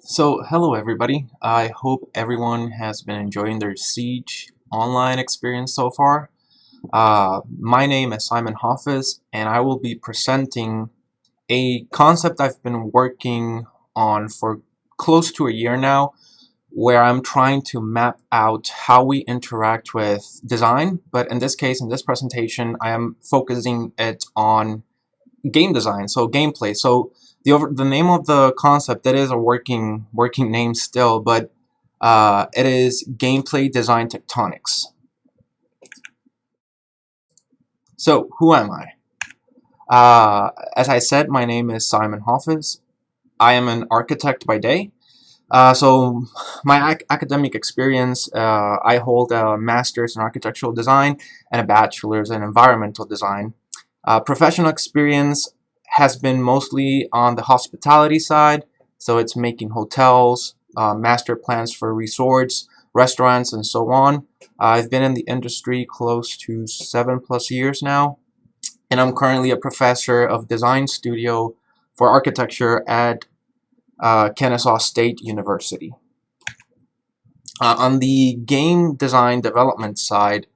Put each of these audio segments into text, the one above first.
So, hello everybody. I hope everyone has been enjoying their Siege online experience so far. My name is Simon Hoffiz, and I will be presenting a concept I've been working on for close to a year now, where I'm trying to map out how we interact with design, but in this case, in this presentation, I am focusing it on game design, so gameplay. So the name of the concept, that is a working name still, but it is Gameplay Design Tectonics. So who am I? As I said, my name is Simon Hoffiz. I am an architect by day. So my academic experience, I hold a master's in architectural design and a bachelor's in environmental design. Professional experience has been mostly on the hospitality side, so it's making hotels, master plans for resorts, restaurants, and so on. I've been in the industry close to 7+ years now, and I'm currently a professor of design studio for architecture at Kennesaw State University. On the game design development side,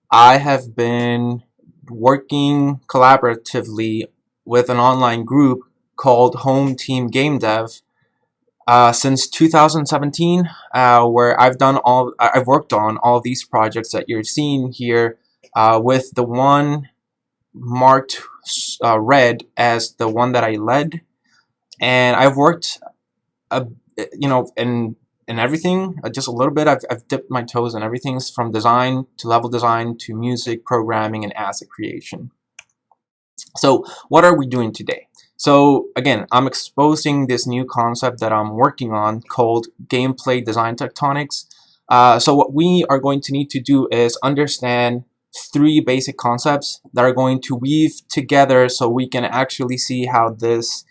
I have been working collaboratively with an online group called Home Team Game Dev since 2017, where I've worked on all of these projects that you're seeing here, with the one marked red as the one that I led, and I've worked in everything, just a little bit. I've dipped my toes in everything from design to level design to music, programming, and asset creation. So what are we doing today? So again, I'm exposing this new concept that I'm working on called Gameplay Design Tectonics. So what we are going to need to do is understand three basic concepts that are going to weave together so we can actually see how this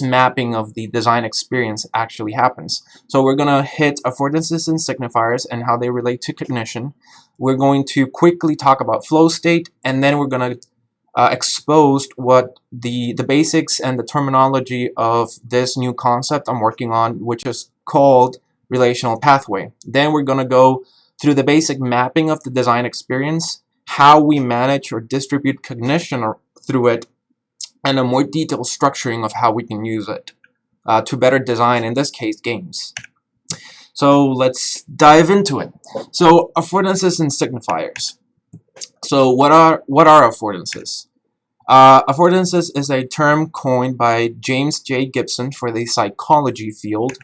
mapping of the design experience actually happens. So we're going to hit affordances and signifiers and how they relate to cognition. We're going to quickly talk about flow state, and then we're going to expose what the basics and the terminology of this new concept I'm working on, which is called Relational Pathway. Then we're going to go through the basic mapping of the design experience, how we manage or distribute cognition through it, and a more detailed structuring of how we can use it to better design, in this case, games. So let's dive into it. So affordances and signifiers. So what are affordances? Affordances is a term coined by James J. Gibson for the psychology field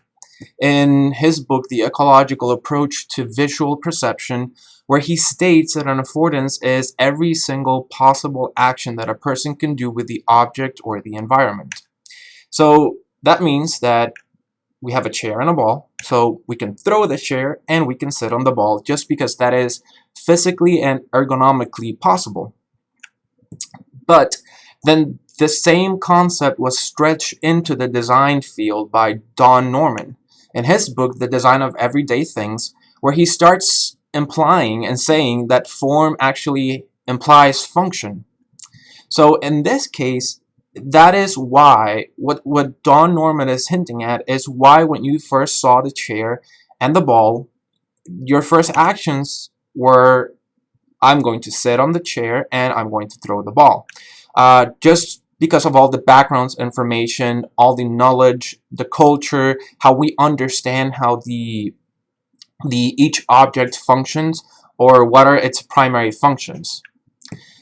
in his book, The Ecological Approach to Visual Perception, where he states that an affordance is every single possible action that a person can do with the object or the environment. So that means that we have a chair and a ball, so we can throw the chair and we can sit on the ball just because that is physically and ergonomically possible. But then the same concept was stretched into the design field by Don Norman in his book, The Design of Everyday Things, where he starts implying and saying that form actually implies function. So in this case, that is why what Don Norman is hinting at is why when you first saw the chair and the ball, your first actions were, I'm going to sit on the chair and I'm going to throw the ball. Just because of all the background information, all the knowledge, the culture, how we understand how the each object functions, or what are its primary functions.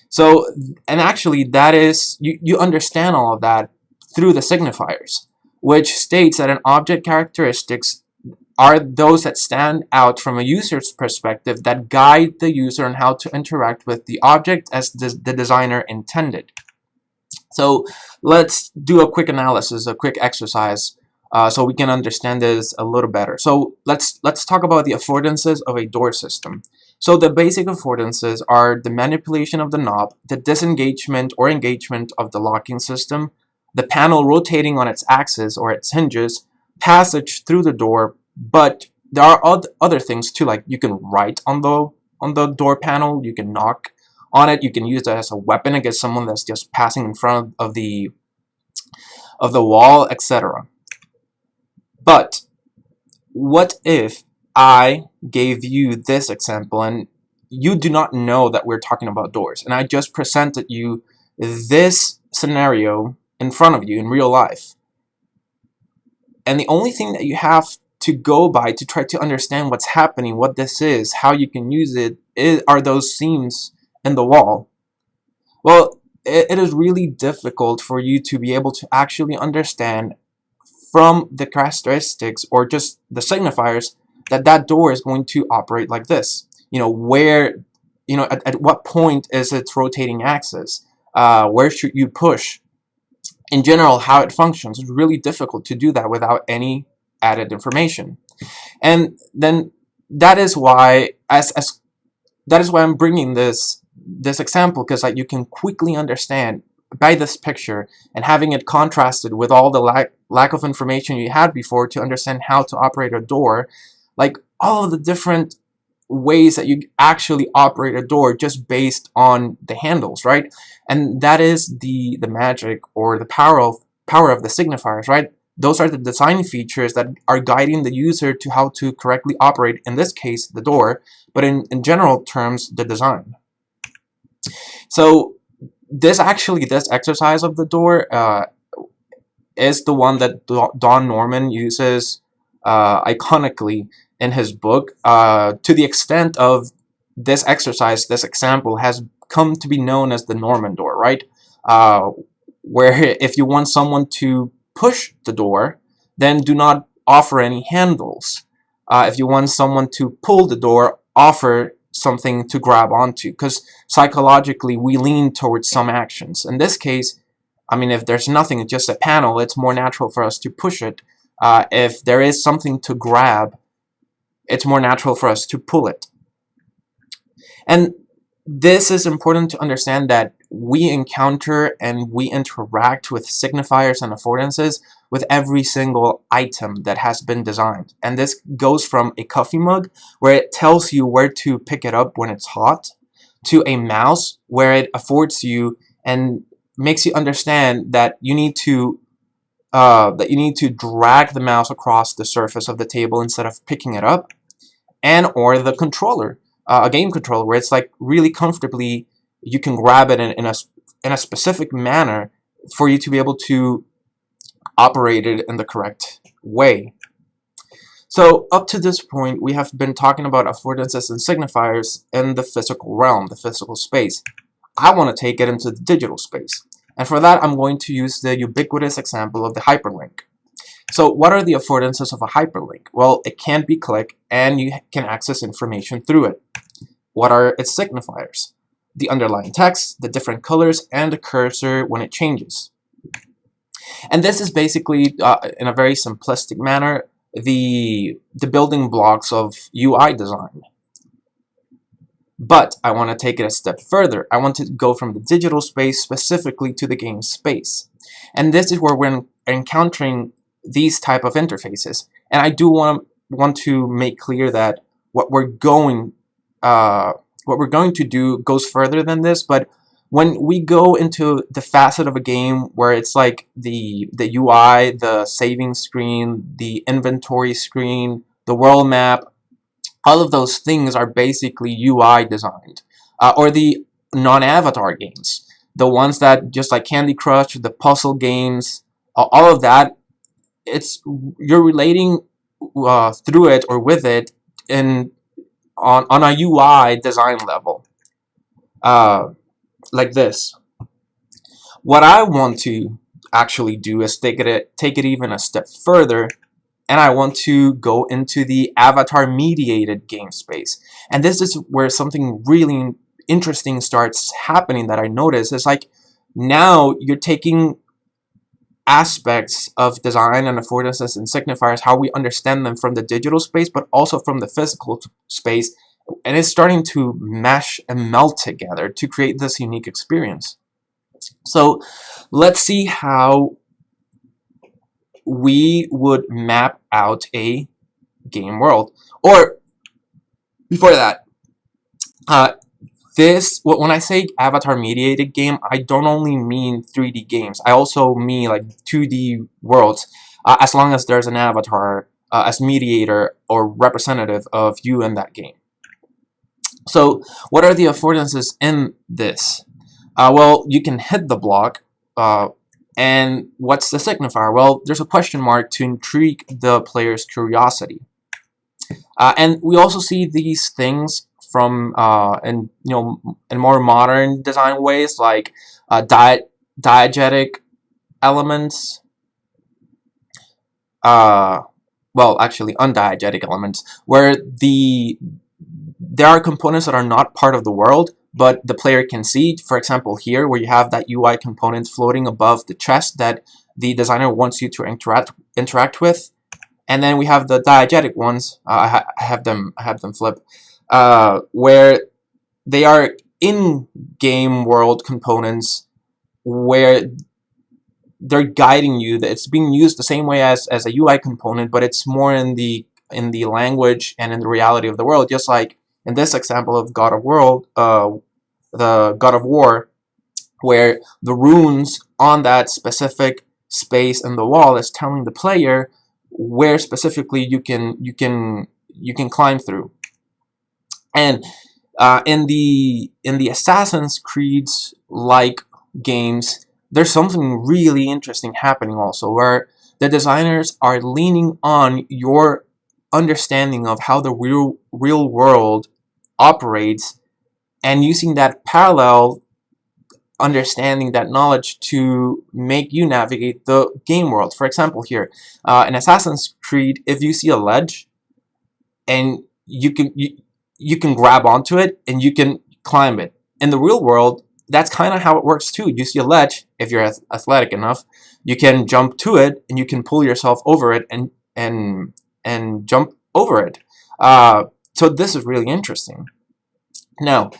So, and actually that is, you understand all of that through the signifiers, which states that an object characteristics are those that stand out from a user's perspective that guide the user on how to interact with the object as the designer intended. So let's do a quick analysis, a quick exercise, so we can understand this a little better. So let's talk about the affordances of a door system. So the basic affordances are the manipulation of the knob, the disengagement or engagement of the locking system, the panel rotating on its axis or its hinges, passage through the door. But there are other things too, like you can write on the door panel, you can knock on it, you can use that as a weapon against someone that's just passing in front of the wall, etc. But what if I gave you this example and you do not know that we're talking about doors, and I just presented you this scenario in front of you in real life, and the only thing that you have to go by to try to understand what's happening, what this is, how you can use it, are those seams in the wall. Well, it is really difficult for you to be able to actually understand from the characteristics or just the signifiers that that door is going to operate like this. Where, at what point is its rotating axis? Where should you push? In general, how it functions. It's really difficult to do that without any added information. And then that is why, that is why I'm bringing this example, because like you can quickly understand by this picture and having it contrasted with all the lack of information you had before to understand how to operate a door, like all of the different ways that you actually operate a door just based on the handles, right? And that is the magic or the power of the signifiers, right? Those are the design features that are guiding the user to how to correctly operate, in this case, the door, but in general terms, the design. So this exercise of the door is the one that Don Norman uses iconically in his book, to the extent of this exercise, this example has come to be known as the Norman door, right? Where if you want someone to push the door, then do not offer any handles. If you want someone to pull the door, offer something to grab onto, because psychologically we lean towards some actions. In this case, I mean, if there's nothing, it's just a panel, it's more natural for us to push it. If there is something to grab, it's more natural for us to pull it. And this is important to understand, that we encounter and we interact with signifiers and affordances with every single item that has been designed. And this goes from a coffee mug, where it tells you where to pick it up when it's hot, to a mouse, where it affords you and makes you understand that you need to drag the mouse across the surface of the table instead of picking it up, and or the controller, a game controller, where it's like really comfortably you can grab it in a specific manner for you to be able to operate it in the correct way. So up to this point, we have been talking about affordances and signifiers in the physical realm, the physical space. I want to take it into the digital space. And for that, I'm going to use the ubiquitous example of the hyperlink. So what are the affordances of a hyperlink? Well, it can't be clicked, and you can access information through it. What are its signifiers? The underlying text, the different colors, and the cursor when it changes. And this is basically, in a very simplistic manner, the building blocks of UI design. But I want to take it a step further. I want to go from the digital space specifically to the game space. And this is where we're encountering these type of interfaces. And I do want to make clear that what we're going to do goes further than this. But when we go into the facet of a game where it's like the UI, the saving screen, the inventory screen, the world map, all of those things are basically UI designed. Or the non-avatar games, the ones that just like Candy Crush, the puzzle games, all of that, you're relating through it or with it on a UI design level, like this. What I want to actually do is take it even a step further, and I want to go into the avatar mediated game space. And this is where something really interesting starts happening that I notice. It's like now you're taking aspects of design and affordances and signifiers, how we understand them from the digital space, but also from the physical space, and it's starting to mesh and melt together to create this unique experience. So let's see how we would map out a game world. Or before that, when I say avatar mediated game, I don't only mean 3D games. I also mean like 2D worlds, as long as there's an avatar as mediator or representative of you in that game. So what are the affordances in this? Well, you can hit the block, and what's the signifier? Well, there's a question mark to intrigue the player's curiosity. And we also see these things from in more modern design ways, like diegetic elements. Well, actually undiegetic elements, where there are components that are not part of the world, but the player can see. For example, here where you have that UI component floating above the chest that the designer wants you to interact with, and then we have the diegetic ones. I have them flip, where they are in-game world components where they're guiding you. That it's being used the same way as a UI component, but it's more in the language and in the reality of the world. Just like in this example of God of War, where the runes on that specific space in the wall is telling the player where specifically you can climb through. And in the Assassin's Creed's like games, there's something really interesting happening also, where the designers are leaning on your understanding of how the real world operates, and using that parallel understanding, that knowledge, to make you navigate the game world. For example, here in Assassin's Creed, if you see a ledge and you can grab onto it and you can climb it. In the real world, that's kind of how it works too. You see a ledge, if you're athletic enough, you can jump to it and you can pull yourself over it and jump over it. So this is really interesting. Now,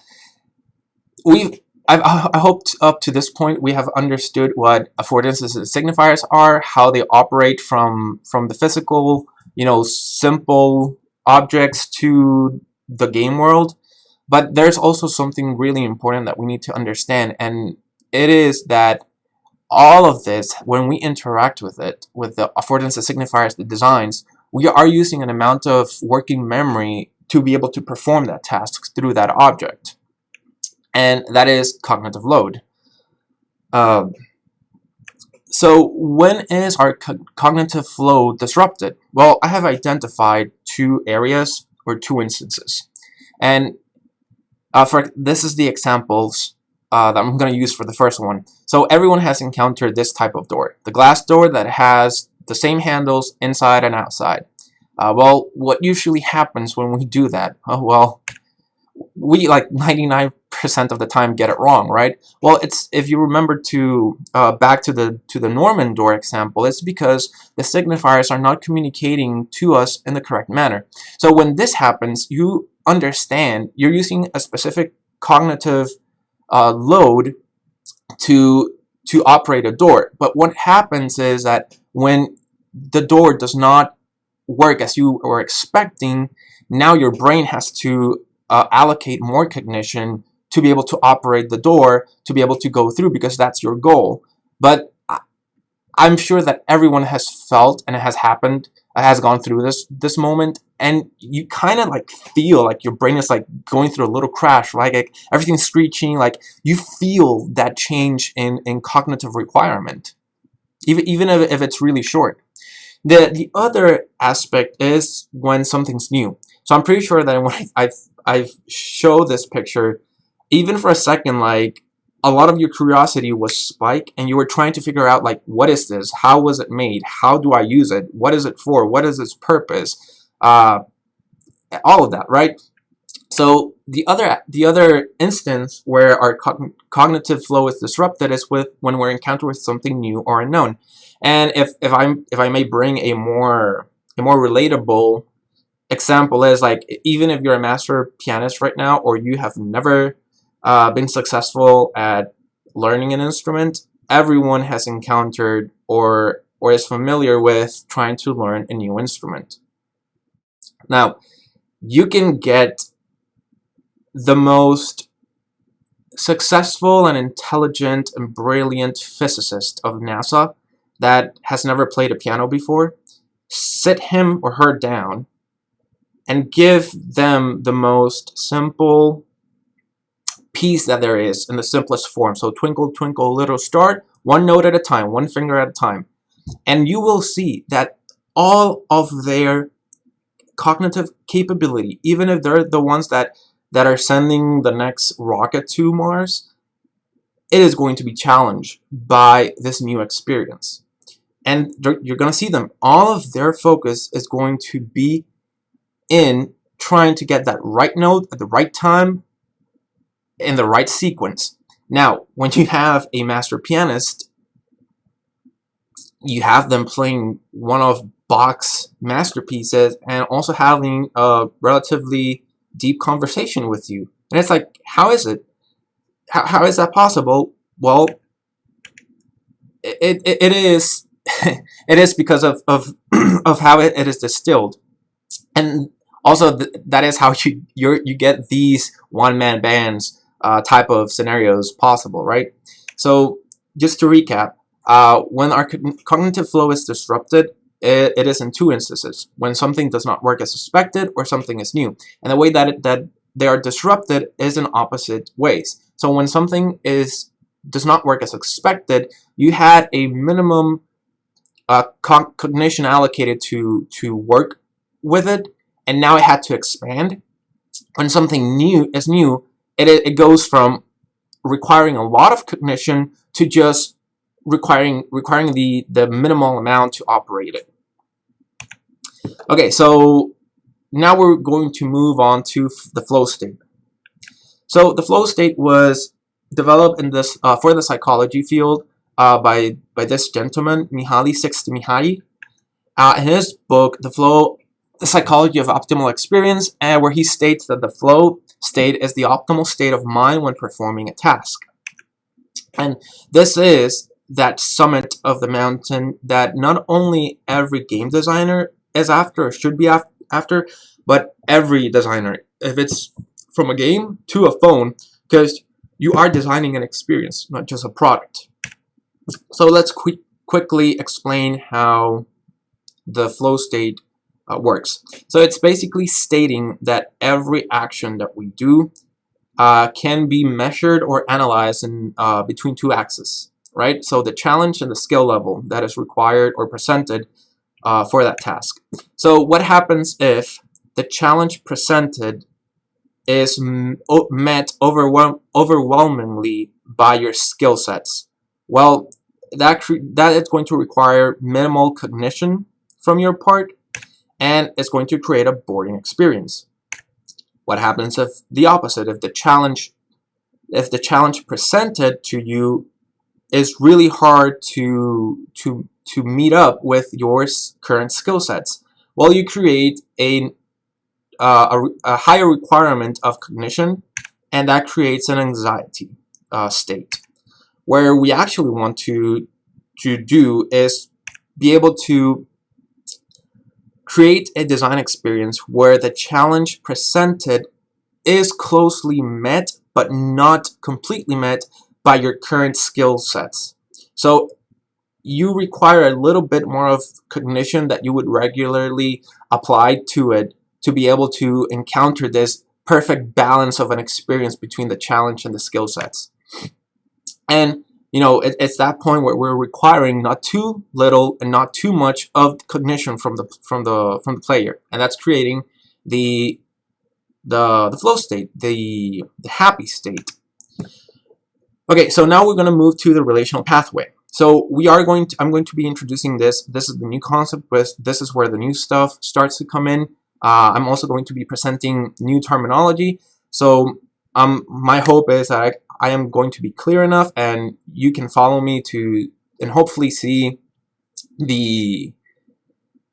I hope up to this point we have understood what affordances and signifiers are, how they operate from the physical, simple objects to the game world. But there's also something really important that we need to understand, and it is that all of this, when we interact with it, with the affordances, signifiers, the designs, we are using an amount of working memory to be able to perform that task through that object. And that is cognitive load. So when is our cognitive flow disrupted? Well, I have identified two areas or two instances. And this is the examples that I'm going to use for the first one. So everyone has encountered this type of door, the glass door that has the same handles inside and outside. Well, what usually happens when we do that? Well, we like 99% of the time get it wrong, right? Well, it's, if you remember to back to the Norman door example, it's because the signifiers are not communicating to us in the correct manner. So when this happens, you understand you're using a specific cognitive load to operate a door. But what happens is that when the door does not work as you were expecting, now your brain has to allocate more cognition to be able to operate the door, to be able to go through, because that's your goal. But I'm sure that everyone has felt, and it has happened, has gone through this moment, and you kind of like feel like your brain is like going through a little crash, right? Like everything's screeching, like you feel that change in cognitive requirement, even if it's really short. The other aspect is when something's new. So I'm pretty sure that when I've showed this picture, even for a second, like a lot of your curiosity was spiked, and you were trying to figure out, like, what is this? How was it made? How do I use it? What is it for? What is its purpose? All of that, right? So the other instance where our cognitive flow is disrupted is when we're encountered with something new or unknown. And if I may bring a more relatable example, is like, even if you're a master pianist right now, or you have never been successful at learning an instrument, everyone has encountered or is familiar with trying to learn a new instrument. Now, you can get the most successful and intelligent and brilliant physicist of NASA that has never played a piano before, sit him or her down and give them the most simple piece that there is in the simplest form. So twinkle, twinkle, little star, one note at a time, one finger at a time. And you will see that all of their cognitive capability, even if they're the ones that are sending the next rocket to Mars, it is going to be challenged by this new experience. And you're going to see them. All of their focus is going to be in trying to get that right note at the right time in the right sequence. Now, when you have a master pianist, you have them playing one of Bach's masterpieces and also having a relatively deep conversation with you. And it's like, how is it? How is that possible? Well, it is it is because of how it is distilled. And also that is how you get these one-man bands type of scenarios possible, right? So just to recap, when our cognitive flow is disrupted, it is in two instances: when something does not work as expected or something is new. And the way that they are disrupted is in opposite ways. So when something does not work as expected, you had a minimum cognition allocated to work with it, and now it had to expand. When something new is new, it goes from requiring a lot of cognition to just requiring the minimal amount to operate it. Okay, so now we're going to move on to the flow state. So the flow state was developed in this for the psychology field by this gentleman, Mihaly Csikszentmihalyi, in his book, The Psychology of Optimal Experience, where he states that the flow state is the optimal state of mind when performing a task. And this is that summit of the mountain that not only every game designer is after or should be after, but every designer, if it's from a game to a phone, because you are designing an experience, not just a product. So let's quickly explain how the flow state works. So it's basically stating that every action that we do can be measured or analyzed in between two axes, right? So the challenge and the skill level that is required or presented for that task. So what happens if the challenge presented is met overwhelmingly by your skill sets? Well, that is going to require minimal cognition from your part, and it's going to create a boring experience. What happens if the opposite? If the challenge presented to you is really hard to meet up with your current skill sets? Well, you create a higher requirement of cognition, and that creates an anxiety state. Where we actually want to do is be able to create a design experience where the challenge presented is closely met, but not completely met by your current skill sets. So you require a little bit more of cognition that you would regularly apply to it to be able to encounter this perfect balance of an experience between the challenge and the skill sets. And you know, it's that point where we're requiring not too little and not too much of cognition from the player, and that's creating the flow state, the happy state. Okay, so now we're going to move to the relational pathway. So I'm going to be introducing this. This is the new concept. This is where the new stuff starts to come in. I'm also going to be presenting new terminology. So my hope is that I am going to be clear enough, and you can follow me and hopefully see the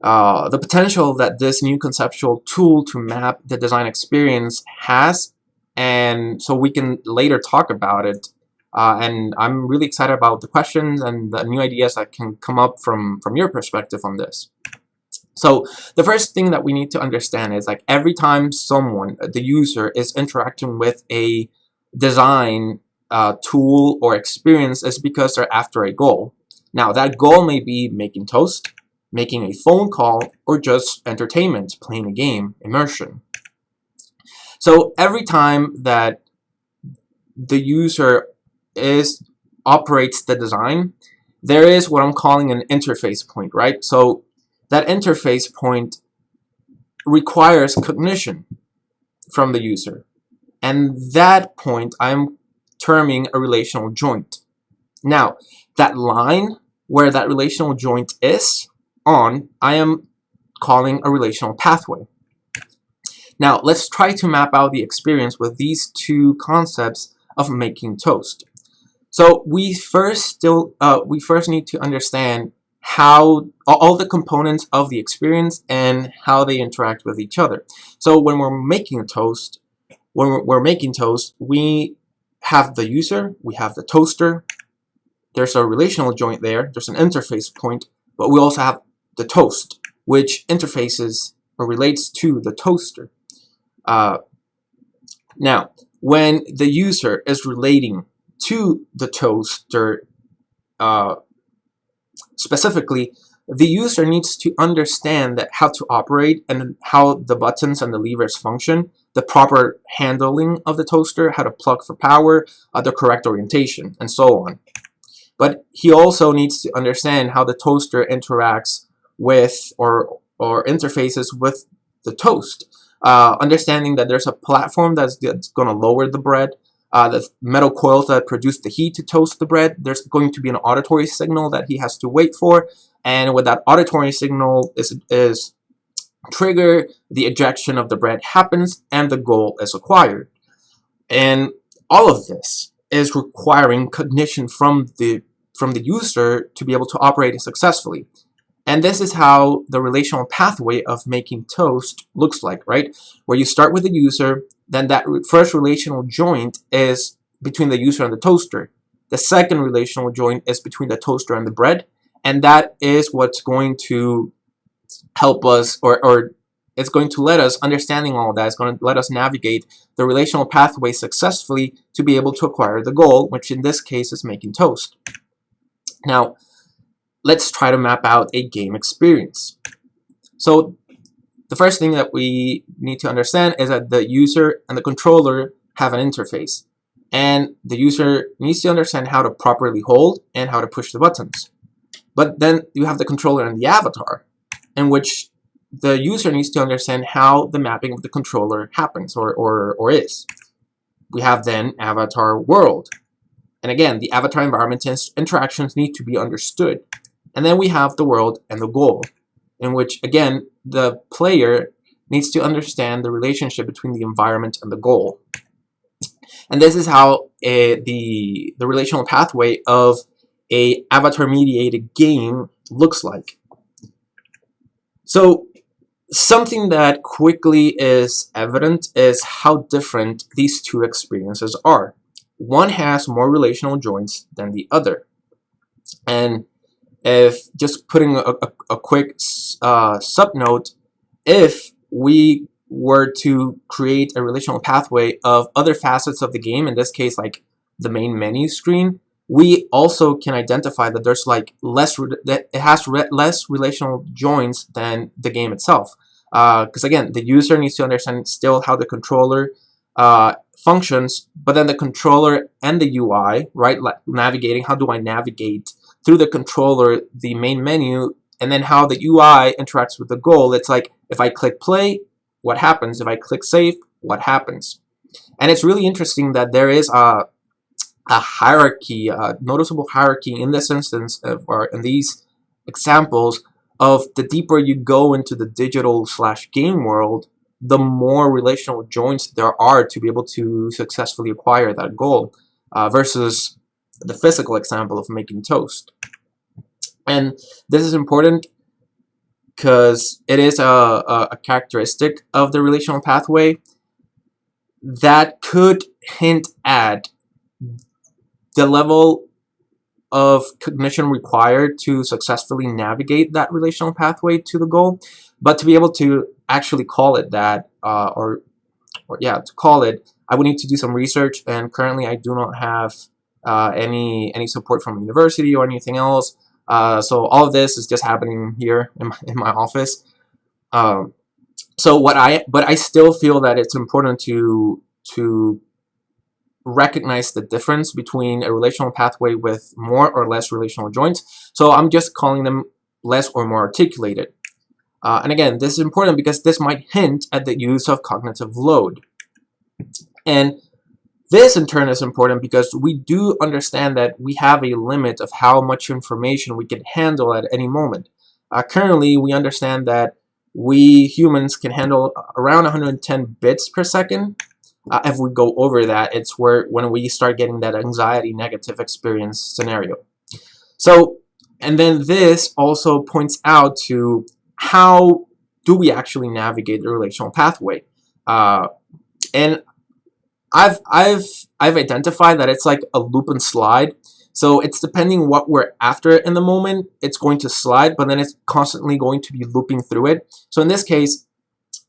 potential that this new conceptual tool to map the design experience has, and so we can later talk about it. And I'm really excited about the questions and the new ideas that can come up from your perspective on this. So the first thing that we need to understand is, like, every time someone, the user, is interacting with a design tool or experience, is because they're after a goal. Now that goal may be making toast, making a phone call, or just entertainment, playing a game, immersion. So every time that the user operates the design, there is what I'm calling an interface point, right? So that interface point requires cognition from the user, and that point I'm terming a relational joint. Now, that line where that relational joint is on, I am calling a relational pathway. Now, let's try to map out the experience with these two concepts of making toast. So we first need to understand how all the components of the experience and how they interact with each other. So when we're making a toast, we have the user, we have the toaster, there's a relational joint there, there's an interface point, but we also have the toast, which interfaces or relates to the toaster. Now, when the user is relating to the toaster, specifically, the user needs to understand that how to operate and how the buttons and the levers function, the proper handling of the toaster, how to plug for power, the correct orientation, and so on. But he also needs to understand how the toaster interacts with or interfaces with the toast. Understanding that there's a platform that's going to lower the bread, the metal coils that produce the heat to toast the bread. There's going to be an auditory signal that he has to wait for, and when that auditory signal is triggered, the ejection of the bread happens and the goal is acquired. And all of this is requiring cognition from the user to be able to operate it successfully. And this is how the relational pathway of making toast looks like, right? Where you start with the user, then that first relational joint is between the user and the toaster. The second relational joint is between the toaster and the bread, and that is what's going to help us, or it's going to let us, understanding all of that, it's going to let us navigate the relational pathway successfully to be able to acquire the goal, which in this case is making toast. Now, let's try to map out a game experience. So the first thing that we need to understand is that the user and the controller have an interface, and the user needs to understand how to properly hold and how to push the buttons. But then you have the controller and the avatar, in which the user needs to understand how the mapping of the controller happens or is. We have then avatar world, and again, the avatar environment interactions need to be understood. And then we have the world and the goal, in which, again, the player needs to understand the relationship between the environment and the goal. And this is how the relational pathway of a avatar-mediated game looks like. So something that quickly is evident is how different these two experiences are. One has more relational joints than the other. And if just putting a quick subnote, if we were to create a relational pathway of other facets of the game, in this case like the main menu screen, we also can identify that there's like less relational joints than the game itself, because again, the user needs to understand still how the controller functions, but then the controller and the UI, right, like navigating, how do I navigate through the controller the main menu, and then how the UI interacts with the goal. It's like, if I click play, what happens? If I click save, what happens? And it's really interesting that there is a hierarchy, a noticeable hierarchy in this instance, or in these examples, of the deeper you go into the digital/game world, the more relational joints there are to be able to successfully acquire that goal, versus the physical example of making toast. And this is important because it is a characteristic of the relational pathway that could hint at the level of cognition required to successfully navigate that relational pathway to the goal. But to be able to actually call it that, to call it, I would need to do some research, and currently I do not have any support from a university or anything else So all of this is just happening here in my office. But I still feel that it's important to recognize the difference between a relational pathway with more or less relational joints. So I'm just calling them less or more articulated. And again, this is important because this might hint at the use of cognitive load. And this in turn is important because we do understand that we have a limit of how much information we can handle at any moment. Currently, we understand that we humans can handle around 110 bits per second. If we go over that, it's when we start getting that anxiety negative experience scenario. So, and then this also points out to how do we actually navigate the relational pathway. And I've identified that it's like a loop and slide. So it's depending what we're after in the moment, it's going to slide, but then it's constantly going to be looping through it. So in this case,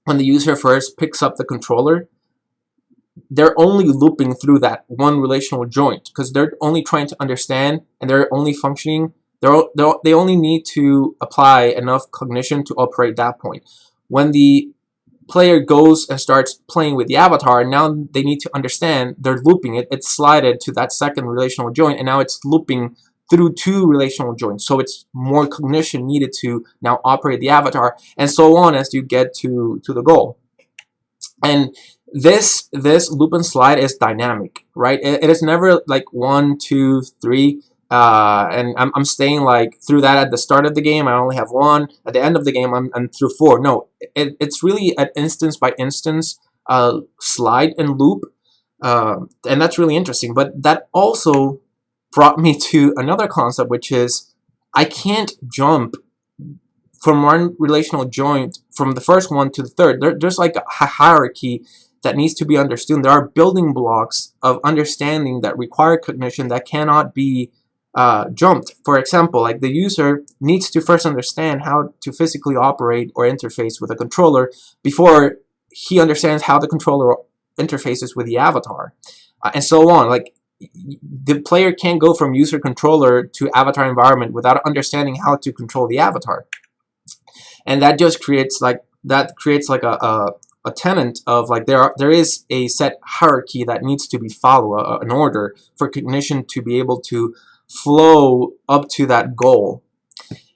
when the user first picks up the controller, they're only looping through that one relational joint because they're only trying to understand and they're only functioning. They only need to apply enough cognition to operate that point. When the player goes and starts playing with the avatar, now they need to understand they're looping it. It's slided to that second relational joint, and now it's looping through two relational joints. So it's more cognition needed to now operate the avatar, and so on as you get to the goal. And this loop and slide is dynamic, right? It is never like 1, 2, 3. And I'm staying like through that at the start of the game. I only have 1. At the end of the game, I'm through 4. No, it's really an instance by instance slide and loop, and that's really interesting. But that also brought me to another concept, which is I can't jump from one relational joint from the first one to the third. There's like a hierarchy that needs to be understood. There are building blocks of understanding that require cognition that cannot be jumped. For example, like the user needs to first understand how to physically operate or interface with a controller before he understands how the controller interfaces with the avatar, and so on. Like the player can't go from user controller to avatar environment without understanding how to control the avatar, and that just creates like a tenet of like there is a set hierarchy that needs to be followed, an order for cognition to be able to flow up to that goal.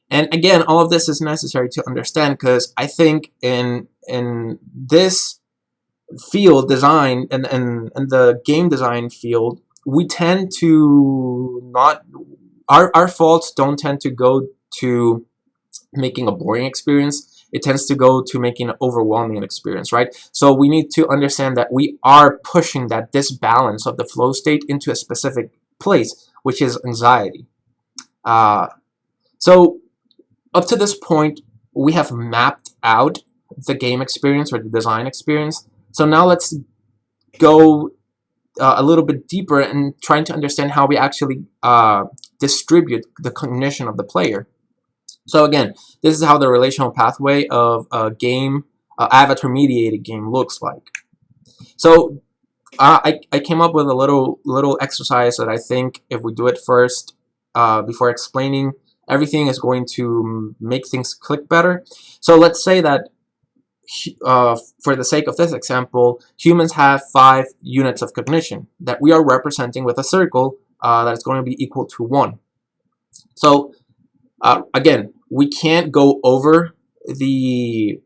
And again, all of this is necessary to understand because I think in this field, design and the game design field, we tend to not, our faults don't tend to go to making a boring experience. It tends to go to making an overwhelming experience, right? So we need to understand that we are pushing that disbalance of the flow state into a specific place, which is anxiety. So up to this point, we have mapped out the game experience or the design experience. So now let's go a little bit deeper and trying to understand how we actually distribute the cognition of the player. So again, this is how the relational pathway of a game, avatar mediated game looks like. So I came up with a little exercise that I think if we do it first before explaining everything is going to make things click better. So let's say that for the sake of this example, humans have 5 units of cognition that we are representing with a circle that is going to be equal to 1. So again, we can't go over the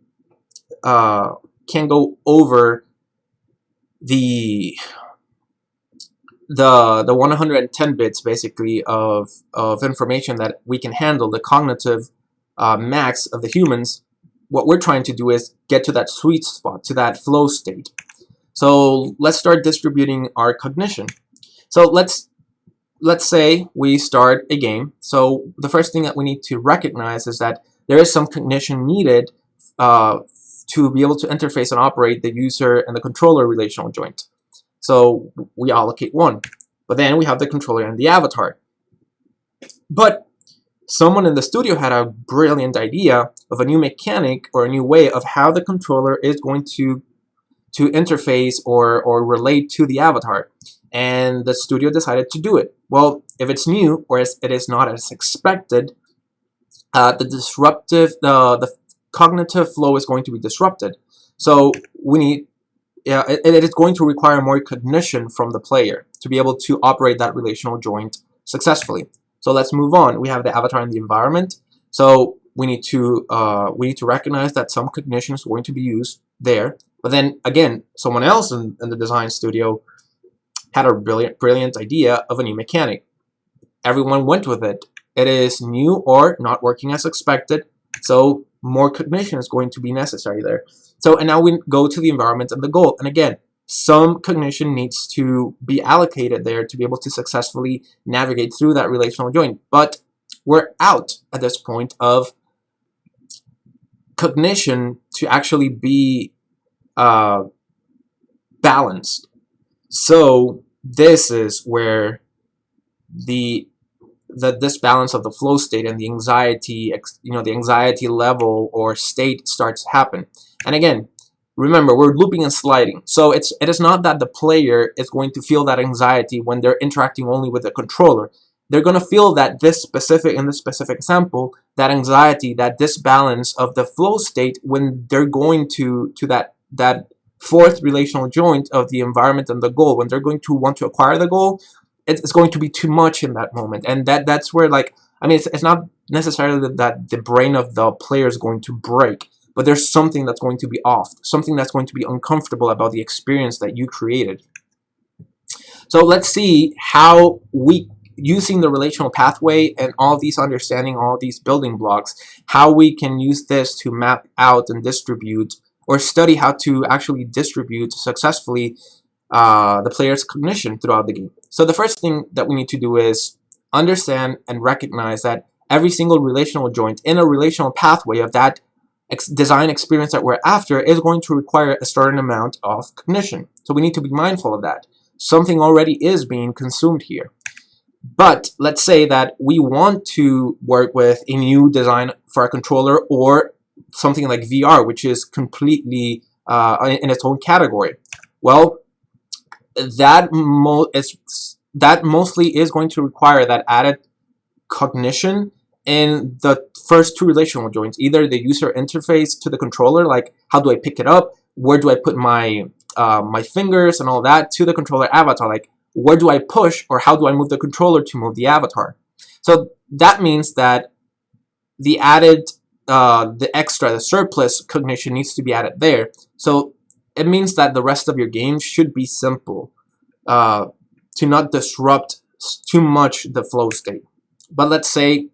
the 110 bits basically of information that we can handle, the cognitive max of the humans. What we're trying to do is get to that sweet spot, to that flow state. So let's start distributing our cognition. So let's say we start a game. So the first thing that we need to recognize is that there is some cognition needed to be able to interface and operate the user and the controller relational joint. So we allocate 1. But then we have the controller and the avatar. But someone in the studio had a brilliant idea of a new mechanic or a new way of how the controller is going to interface or relate to the avatar. And the studio decided to do it. Well, if it's new or it is not as expected, the cognitive flow is going to be disrupted. So we need, yeah, it is going to require more cognition from the player to be able to operate that relational joint successfully. So let's move on. We have the avatar and the environment. So we need to recognize that some cognition is going to be used there. But then again, someone else in the design studio had a brilliant idea of a new mechanic. Everyone went with it. It is new or not working as expected, so more cognition is going to be necessary there. So, and now we go to the environment and the goal. And again, some cognition needs to be allocated there to be able to successfully navigate through that relational joint. But we're out at this point of cognition to actually be balanced. So this is where the disbalance of the flow state and the anxiety, the anxiety level or state starts to happen. And again, remember, we're looping and sliding. So it is not that the player is going to feel that anxiety when they're interacting only with the controller. They're going to feel that in this specific example, that anxiety, that disbalance of the flow state when they're going to that fourth relational joint of the environment and the goal. When they're going to want to acquire the goal, it's going to be too much in that moment. And that's where, like, I mean, it's not necessarily that the brain of the player is going to break, but there's something that's going to be off, something that's going to be uncomfortable about the experience that you created. So let's see how we, using the relational pathway and all these understanding, all these building blocks, how we can use this to map out and distribute, or study how to actually distribute successfully the player's cognition throughout the game. So the first thing that we need to do is understand and recognize that every single relational joint in a relational pathway of that design experience that we're after is going to require a certain amount of cognition. So we need to be mindful of that. Something already is being consumed here. But let's say that we want to work with a new design for a controller, or something like VR, which is completely in its own category. Well, that mostly is going to require that added cognition in the first two relational joints, either the user interface to the controller, like how do I pick it up, where do I put my my fingers and all that, to the controller avatar, like where do I push or how do I move the controller to move the avatar. So that means that the added, the surplus cognition needs to be added there. So it means that the rest of your game should be simple, to not disrupt too much the flow state. But let's say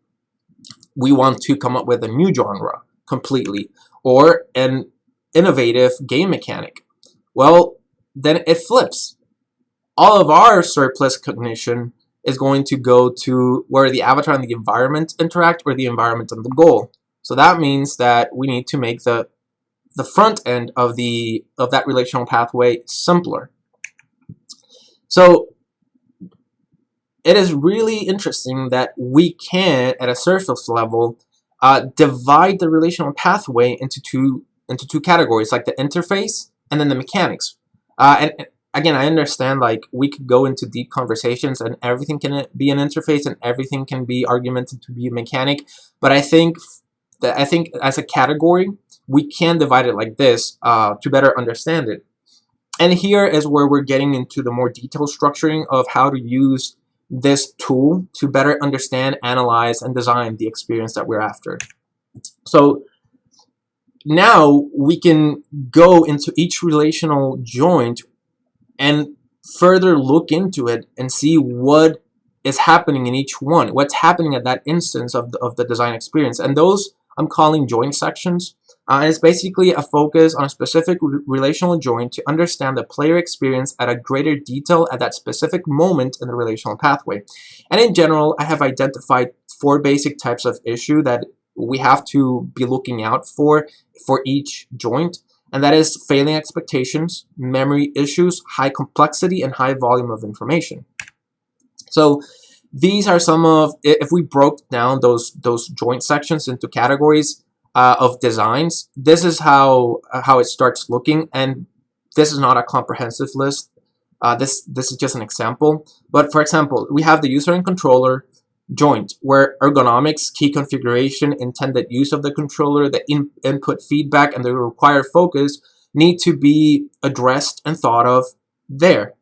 we want to come up with a new genre completely, or an innovative game mechanic. Well, then it flips. All of our surplus cognition is going to go to where the avatar and the environment interact, or the environment and the goal. So that means that we need to make the front end of that relational pathway simpler. So it is really interesting that we can, at a surface level, divide the relational pathway into two categories, like the interface and then the mechanics. And again, I understand, like, we could go into deep conversations and everything can be an interface and everything can be argumented to be a mechanic, but I think as a category we can divide it like this to better understand it. And here is where we're getting into the more detailed structuring of how to use this tool to better understand, analyze, and design the experience that we're after. So now we can go into each relational joint and further look into it and see what is happening in each one, what's happening at that instance of the design experience. And those I'm calling joint sections. And it's basically a focus on a specific relational joint to understand the player experience at a greater detail at that specific moment in the relational pathway. And in general, I have identified 4 basic types of issue that we have to be looking out for each joint. And that is failing expectations, memory issues, high complexity, and high volume of information. So these are some of, if we broke down those joint sections into categories of designs, this is how it starts looking. And this is not a comprehensive list. This is just an example. But for example, we have the user and controller, joint, where ergonomics, key configuration, intended use of the controller, the input feedback, and the required focus need to be addressed and thought of there.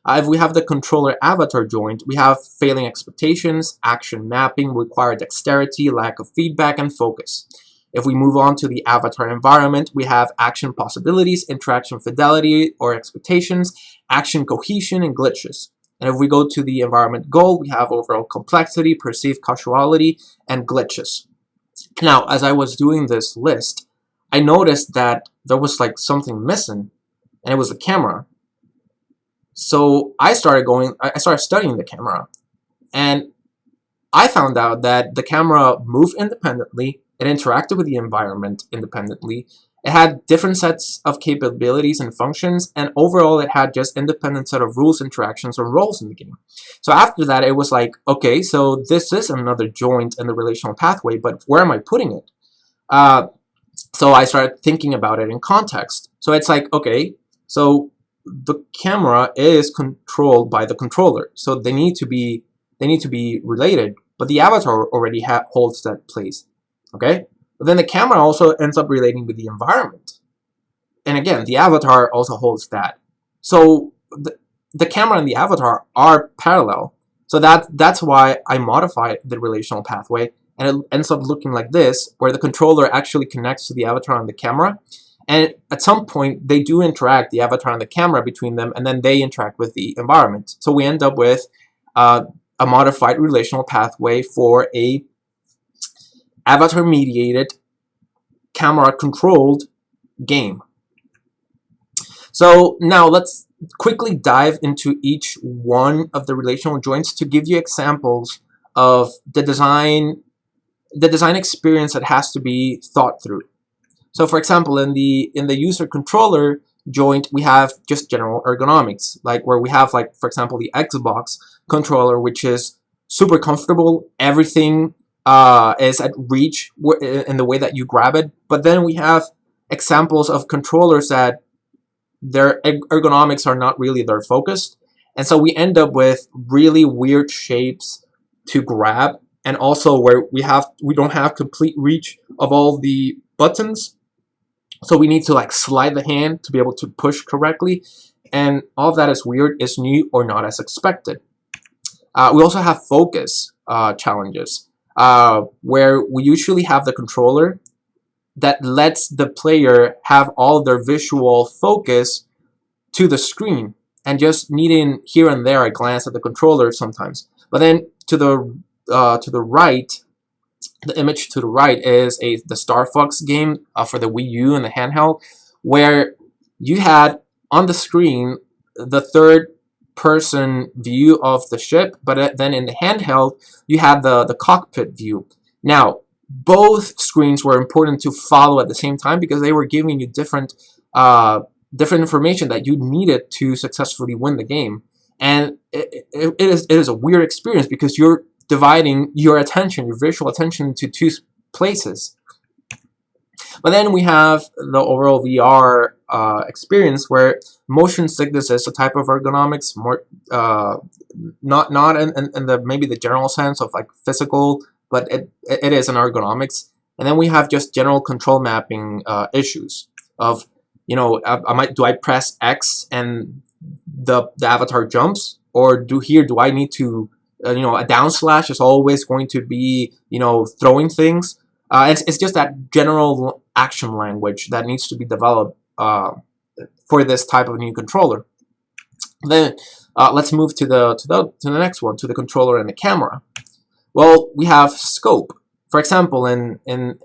If we have the controller avatar joint, we have failing expectations, action mapping, required dexterity, lack of feedback, and focus. If we move on to the avatar environment, we have action possibilities, interaction fidelity or expectations, action cohesion, and glitches. And if we go to the environment goal, we have overall complexity, perceived causality, and glitches. Now, as I was doing this list, I noticed that there was like something missing, and it was the camera. So I started studying the camera, and I found out that the camera moved independently, it interacted with the environment independently, it had different sets of capabilities and functions, and overall it had just independent set of rules, interactions, and roles in the game. So after that, it was like, okay, so this is another joint in the relational pathway, but where am I putting it? So I started thinking about it in context. So it's like, okay, so the camera is controlled by the controller, so they need to be related, but the avatar already holds that place. Okay, but then the camera also ends up relating with the environment, and again the avatar also holds that. So the camera and the avatar are parallel. So that's why I modified the relational pathway, and it ends up looking like this, where the controller actually connects to the avatar and the camera. And at some point, they do interact, the avatar and the camera between them, and then they interact with the environment. So we end up with a modified relational pathway for a avatar-mediated, camera-controlled game. So now let's quickly dive into each one of the relational joints to give you examples of the design experience that has to be thought through. So for example, in the user controller joint, we have just general ergonomics, like where we have, like, for example, the Xbox controller, which is super comfortable. Everything is at reach in the way that you grab it. But then we have examples of controllers that their ergonomics are not really their focus. And so we end up with really weird shapes to grab, and also where we don't have complete reach of all the buttons. So we need to like slide the hand to be able to push correctly, and all of that is weird, is new, or not as expected. We also have focus challenges, where we usually have the controller that lets the player have all their visual focus to the screen, and just needing here and there a glance at the controller sometimes. But then to the right, the image to the right is the Star Fox game for the Wii U and the handheld, where you had on the screen the third person view of the ship, but then in the handheld you had the cockpit view. Now both screens were important to follow at the same time, because they were giving you different information that you needed to successfully win the game. And it is a weird experience, because you're dividing your attention, your visual attention, into two places. But then we have the overall VR experience, where motion sickness is a type of ergonomics, more not in the maybe the general sense of like physical, but it is an ergonomics. And then we have just general control mapping issues of, you know, do I press X and the avatar jumps, or do I need to you know, a down slash is always going to be, you know, throwing things. It's just that general action language that needs to be developed for this type of new controller. Then let's move to the next one, to the controller and the camera. Well, we have scope. For example, in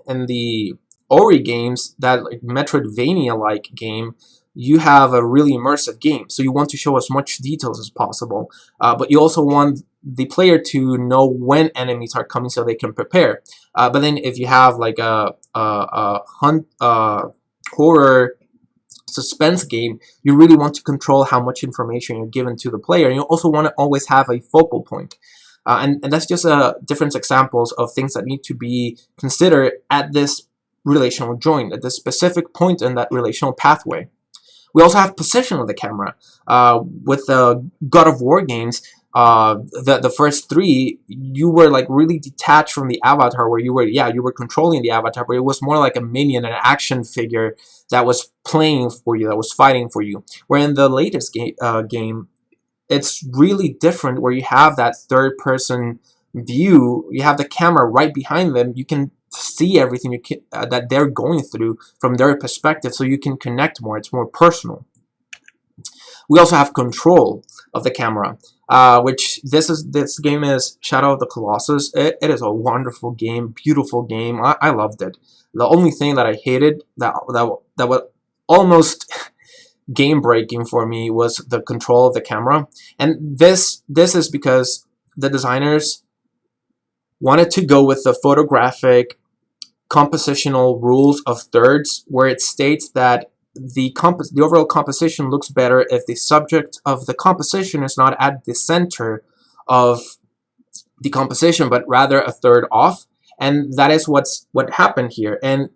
the Ori games, that like Metroidvania-like game, you have a really immersive game, so you want to show as much details as possible, but you also want the player to know when enemies are coming so they can prepare. But then if you have like a horror suspense game, you really want to control how much information you're given to the player, and you also want to always have a focal point. And that's just different examples of things that need to be considered at this relational joint, at this specific point in that relational pathway. We also have position of the camera. With the God of War games, the first three, you were like really detached from the avatar, where you were controlling the avatar, but it was more like a minion, an action figure that was playing for you, that was fighting for you. Where in the latest game, it's really different, where you have that third person view. You have the camera right behind them. You can see everything that they're going through from their perspective, so you can connect more. It's more personal. We also have control of the camera, which this game is Shadow of the Colossus. It is a wonderful game, beautiful game. I loved it. The only thing that I hated, that was almost game breaking for me, was the control of the camera. And this is because the designers wanted to go with the photographic compositional rules of thirds, where it states that the overall composition looks better if the subject of the composition is not at the center of the composition, but rather a third off. And that is what happened here. And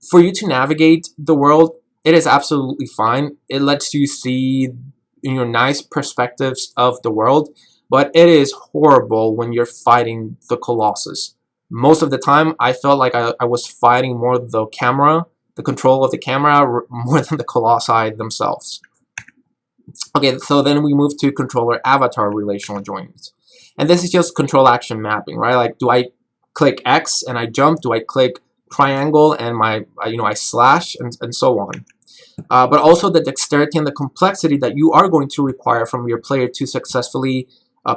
for you to navigate the world, it is absolutely fine. It lets you see, nice perspectives of the world, but it is horrible when you're fighting the Colossus. Most of the time, I felt like I was fighting more the camera, the control of the camera, more than the colossi themselves. Okay, so then we move to controller avatar relational joins. And this is just control action mapping, right? Like, do I click X and I jump? Do I click triangle and I slash, and so on? But also the dexterity and the complexity that you are going to require from your player to successfully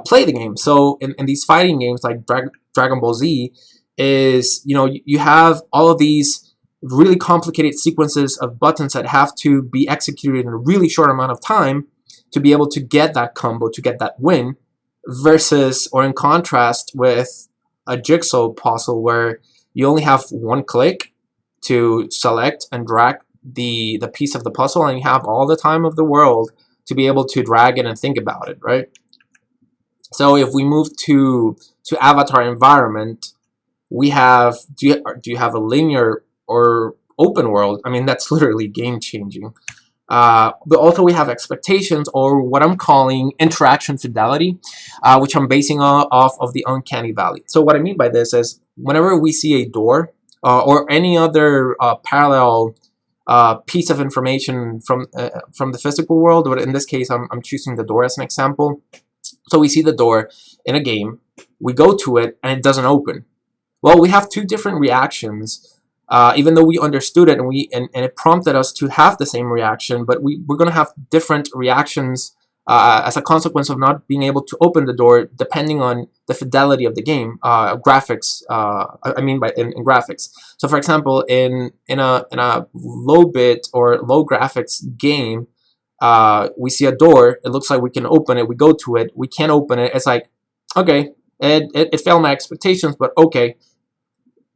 play the game. So in these fighting games like Dragon Ball Z, is you have all of these really complicated sequences of buttons that have to be executed in a really short amount of time to be able to get that combo, to get that win, versus, or in contrast with, a jigsaw puzzle where you only have one click to select and drag the piece of the puzzle, and you have all the time of the world to be able to drag it and think about it, right? So if we move to avatar environment, we have, do you have a linear or open world? I mean, that's literally game changing. But also we have expectations, or what I'm calling interaction fidelity, which I'm basing off of the uncanny valley. So what I mean by this is, whenever we see a door or any other parallel piece of information from the physical world, but in this case I'm choosing the door as an example. So we see the door in a game, we go to it, and it doesn't open. Well, we have two different reactions, even though we understood it, and it prompted us to have the same reaction, but we're going to have different reactions as a consequence of not being able to open the door, depending on the fidelity of the game, graphics. I mean by in graphics. So, for example, in a low bit or low graphics game, we see a door. It looks like we can open it. We go to it. We can't open it. It's like, okay, it failed my expectations, but okay.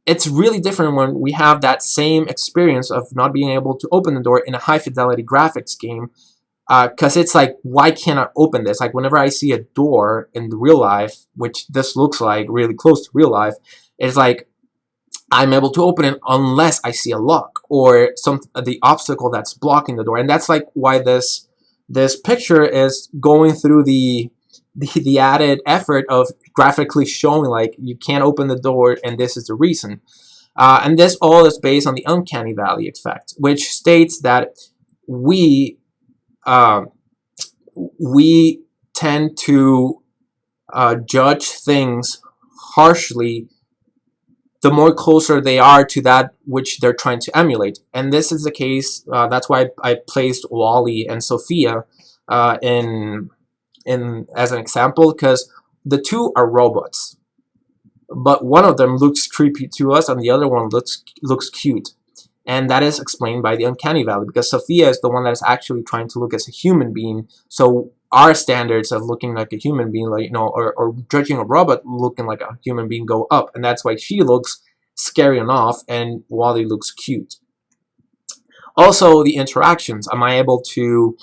It's really different when we have that same experience of not being able to open the door in a high fidelity graphics game, because it's like, why can't I open this? Like, whenever I see a door in real life, which this looks like really close to real life, it's like I'm able to open it unless I see a lock or the obstacle that's blocking the door. And that's like why this picture is going through the added effort of graphically showing, like, you can't open the door and this is the reason. And this all is based on the uncanny valley effect, which states that we tend to judge things harshly the more closer they are to that which they're trying to emulate. And this is the case, that's why I placed Wall-E and Sophia in as an example, because the two are robots, but one of them looks creepy to us and the other one looks cute. And that is explained by the uncanny valley, because Sophia is the one that is actually trying to look as a human being. So our standards of looking like a human being, like, or judging a robot looking like a human being, go up, and that's why she looks scary enough and Wall-E looks cute. Also, the interactions. Am I able to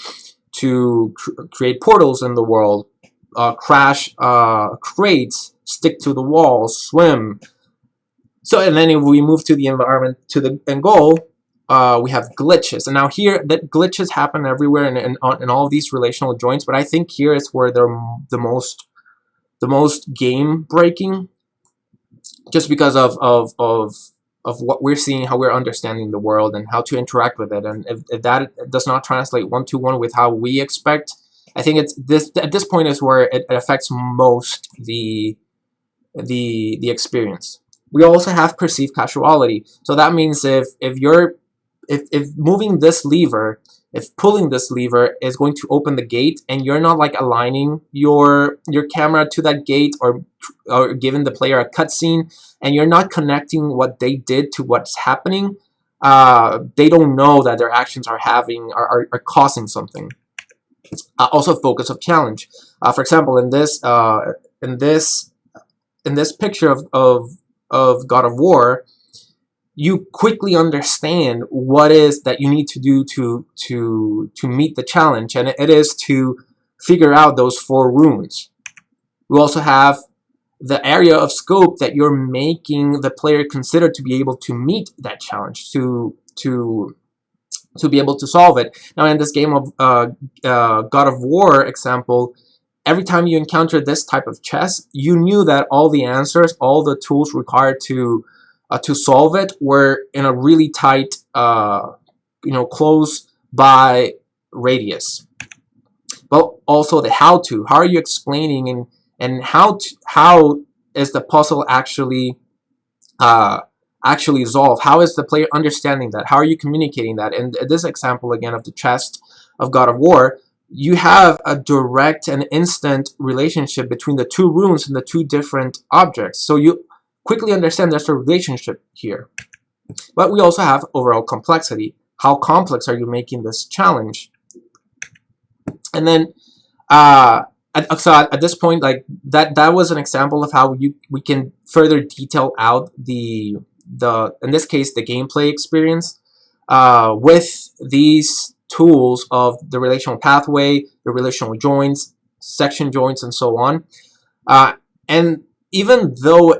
create portals in the world, crash crates, stick to the walls, swim? So, and then if we move to the environment, to the end goal, we have glitches. And now here, that glitches happen everywhere in all of these relational joints, but I think here is where they're the most most game breaking, just because of what we're seeing, how we're understanding the world, and how to interact with it. And if that does not translate one-to-one with how we expect, I think it's this at this point is where it affects most the experience. We also have perceived casuality. So that means if moving this lever, if pulling this lever is going to open the gate, and you're not like aligning your camera to that gate, or giving the player a cutscene, and you're not connecting what they did to what's happening, they don't know that their actions are causing something. Also, focus of challenge. For example, in this picture of God of War, you quickly understand what is that you need to do to meet the challenge, and it is to figure out those 4 runes. We also have the area of scope that you're making the player consider to be able to meet that challenge, to be able to solve it. Now, in this game of God of War example, every time you encounter this type of chess, you knew that all the answers, all the tools required to solve it were in a really tight, close by radius. But also the how are you explaining, and how is the puzzle actually solved? How is the player understanding that? How are you communicating that? In this example again of the chest of God of War, you have a direct and instant relationship between the 2 runes and the 2 different objects. So you quickly understand there's a relationship here. But we also have overall complexity. How complex are you making this challenge? And then so at this point, like that was an example of how we can further detail out the in this case the gameplay experience with these tools of the relational pathway, the relational joins, section joints, and so on. And even though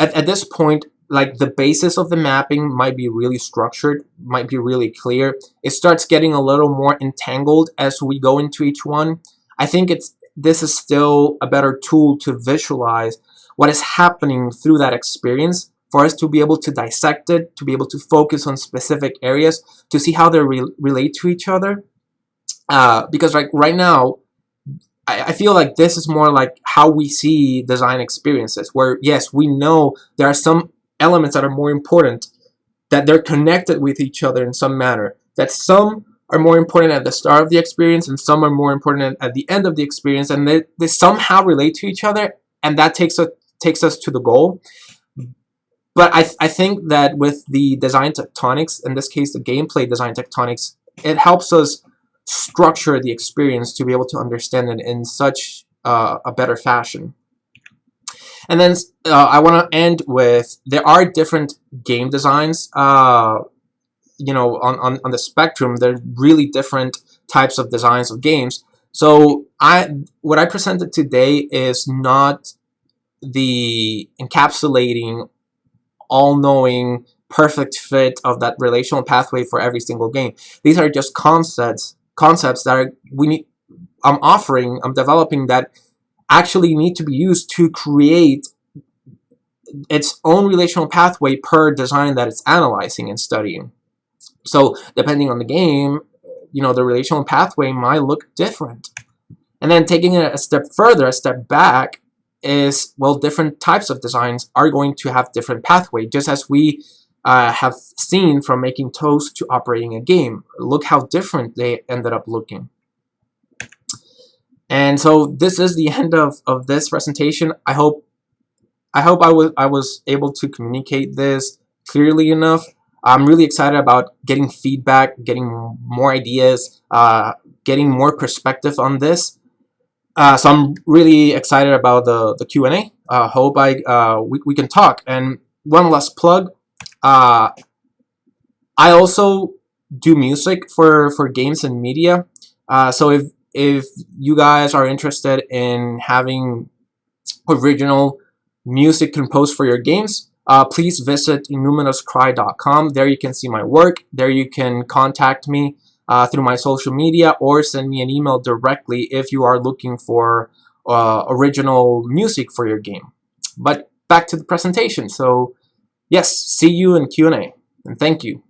at this point, like the basis of the mapping might be really structured, might be really clear, it starts getting a little more entangled as we go into each one. I think this is still a better tool to visualize what is happening through that experience, for us to be able to dissect it, to be able to focus on specific areas, to see how they relate to each other. Because right now, I feel like this is more like how we see design experiences, where yes, we know there are some elements that are more important, that they're connected with each other in some manner, that some are more important at the start of the experience and some are more important at the end of the experience, and they somehow relate to each other, and that takes us to the goal. But I think that with the design tectonics, in this case the gameplay design tectonics, it helps us structure the experience to be able to understand it in such a better fashion. And then I want to end with, there are different game designs. You know, on the spectrum, there are really different types of designs of games. So what I presented today is not the encapsulating, all-knowing, perfect fit of that relational pathway for every single game. These are just concepts that I'm developing, that actually need to be used to create its own relational pathway per design that it's analyzing and studying. So depending on the game, you know, the relational pathway might look different. And then taking it a step further, a step back, is, well, different types of designs are going to have different pathway, just as we have seen from making toast to operating a game. Look how different they ended up looking. And so this is the end of this presentation. I hope I was able to communicate this clearly enough. I'm really excited about getting feedback, getting more ideas, getting more perspective on this. So I'm really excited about the Q&A. Hope we can talk. And one last plug. I also do music for games and media. So if you guys are interested in having original music composed for your games, please visit numinoscry.com. There you can see my work. There you can contact me through my social media, or send me an email directly if you are looking for original music for your game. But back to the presentation. So yes, see you in Q&A, and thank you.